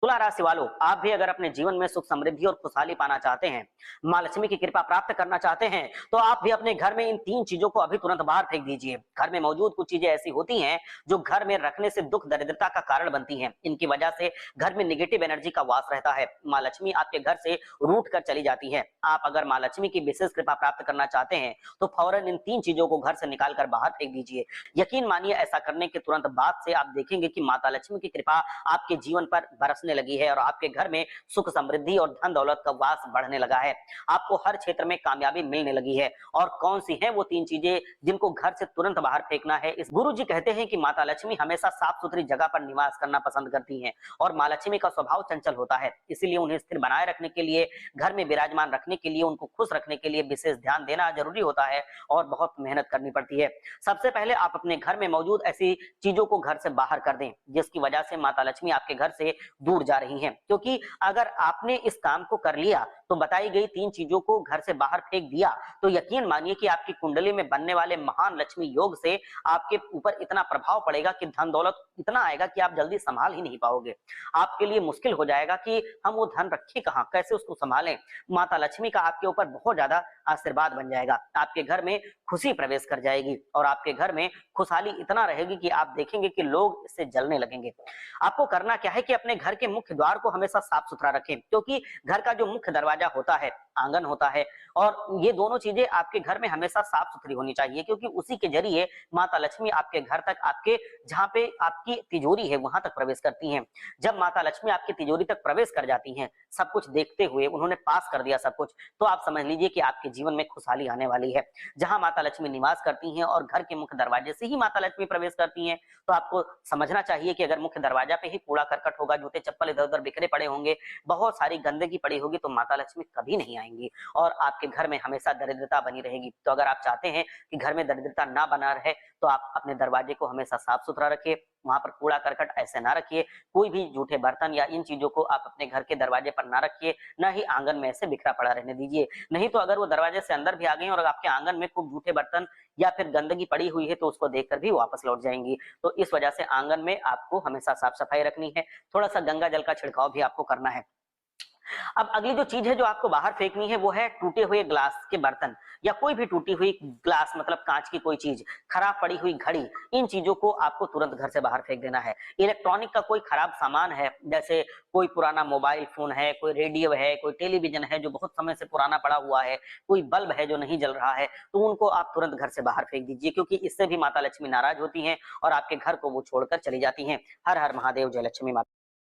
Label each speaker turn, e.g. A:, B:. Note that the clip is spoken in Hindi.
A: तुला राशि वालों, आप भी अगर अपने जीवन में सुख समृद्धि और खुशहाली पाना चाहते हैं, माँ लक्ष्मी की कृपा प्राप्त करना चाहते हैं, तो आप भी अपने घर में इन 3 चीजों को अभी तुरंत बाहर फेंक दीजिए। घर में मौजूद कुछ चीजें ऐसी होती हैं, जो घर में रखने से दुख दरिद्रता का कारण बनती हैं। इनकी वजह से घर में नेगेटिव एनर्जी का वास रहता है। माँ लक्ष्मी आपके घर से रूठ कर चली जाती है। आप अगर माँ लक्ष्मी की विशेष कृपा प्राप्त करना चाहते हैं, तो फौरन इन 3 चीजों को घर से निकाल कर बाहर फेंक दीजिए। यकीन मानिए, ऐसा करने के तुरंत बाद से आप देखेंगे कि माता लक्ष्मी की कृपा आपके जीवन पर बरसने लगी है और आपके घर में सुख समृद्धि और धन दौलत का वास बढ़ने लगा है। आपको हर क्षेत्र में कामयाबी मिलने लगी है। और कौन सी है वो 3 चीजें जिनको घर से तुरंत बाहर फेंकना है? इस गुरु जी कहते हैं कि माता लक्ष्मी हमेशा साफ सुथरी जगह पर निवास करना पसंद करती हैं और माँ लक्ष्मी का स्वभाव चंचल होता है। इसीलिए उन्हें स्थिर बनाए रखने के लिए, घर में विराजमान रखने के लिए, उनको खुश रखने के लिए विशेष ध्यान देना जरूरी होता है और बहुत मेहनत करनी पड़ती है। सबसे पहले आप अपने घर में मौजूद ऐसी चीजों को घर से बाहर कर दें जिसकी वजह से माता लक्ष्मी आपके घर से दूर जा रही हैं। क्योंकि अगर आपने इस काम को कर लिया, तो बताई गई 3 चीजों को घर से बाहर फेंक दिया, तो यकीन मानिए कि आपकी कुंडली में बनने वाले महान लक्ष्मी योग से आपके ऊपर इतना प्रभाव पड़ेगा कि धन दौलत इतना आएगा कि आप जल्दी संभाल ही नहीं पाओगे। आपके लिए मुश्किल हो जाएगा कि हम वो धन रखें कहाँ, कैसे उसको संभालें। माता लक्ष्मी का आपके ऊपर बहुत ज्यादा आशीर्वाद बन जाएगा। आपके घर में खुशी प्रवेश कर जाएगी और आपके घर में खुशहाली इतना रहेगी कि आप देखेंगे कि लोग इससे जलने लगेंगे। आपको करना क्या है कि अपने घर के मुख्य द्वार को हमेशा साफ सुथरा रखें, क्योंकि घर का जो मुख्य दरवाजा होता है, आंगन होता है, और ये दोनों चीजें आपके घर में हमेशा साफ सुथरी होनी चाहिए, क्योंकि उसी के जरिए माता लक्ष्मी आपके घर तक, आपके जहाँ पे आपकी तिजोरी है वहां तक प्रवेश करती हैं। जब माता लक्ष्मी आपकी तिजोरी तक प्रवेश कर जाती हैं, सब कुछ देखते हुए उन्होंने पास कर दिया सब कुछ, तो आप समझ लीजिए कि आपके जीवन में खुशहाली आने वाली है। जहां माता लक्ष्मी निवास करती हैं और घर के मुख्य दरवाजे से ही माता लक्ष्मी प्रवेश करती हैं, तो आपको समझना चाहिए कि अगर मुख्य दरवाजा पे ही कूड़ा करकट होगा, जूते चप्पल इधर उधर बिखरे पड़े होंगे, बहुत सारी गंदगी पड़ी होगी, तो माता लक्ष्मी कभी नहीं आएंगी और आपके घर में हमेशा दरिद्रता बनी रहेगी। तो अगर आप चाहते हैं कि घर में दरिद्रता ना बना रहे, तो आप अपने दरवाजे को हमेशा साफ सुथरा रखिए, वहां पर कूड़ा करकट ऐसे ना रखिए, कोई भी जूठे बर्तन या इन चीजों को आप अपने घर के दरवाजे पर ना रखिए, ना ही आंगन में ऐसे बिखरा पड़ा रहने दीजिए। नहीं तो अगर वो दरवाजे से अंदर भी आ गई और आपके आंगन में खूब जूठे बर्तन या फिर गंदगी पड़ी हुई है, तो उसको देखकर भी वापस लौट जाएंगी। तो इस वजह से आंगन में आपको हमेशा साफ सफाई रखनी है। थोड़ा सा गंगा जल का छिड़काव भी आपको करना है। अब अगली जो चीज है जो आपको बाहर फेंकनी है, वो है टूटे हुए ग्लास के बर्तन या कोई भी टूटी हुई ग्लास, मतलब कांच की कोई चीज, खराब पड़ी हुई घड़ी, इन चीजों को आपको तुरंत घर से बाहर फेंक देना है। इलेक्ट्रॉनिक का कोई खराब सामान है, जैसे कोई पुराना मोबाइल फोन है, कोई रेडियो है, कोई टेलीविजन है जो बहुत समय से पुराना पड़ा हुआ है, कोई बल्ब है जो नहीं जल रहा है, तो उनको आप तुरंत घर से बाहर फेंक दीजिए, क्योंकि इससे भी माता लक्ष्मी नाराज होती हैं और आपके घर को वो छोड़कर चली जाती हैं। हर हर महादेव, जय लक्ष्मी माता।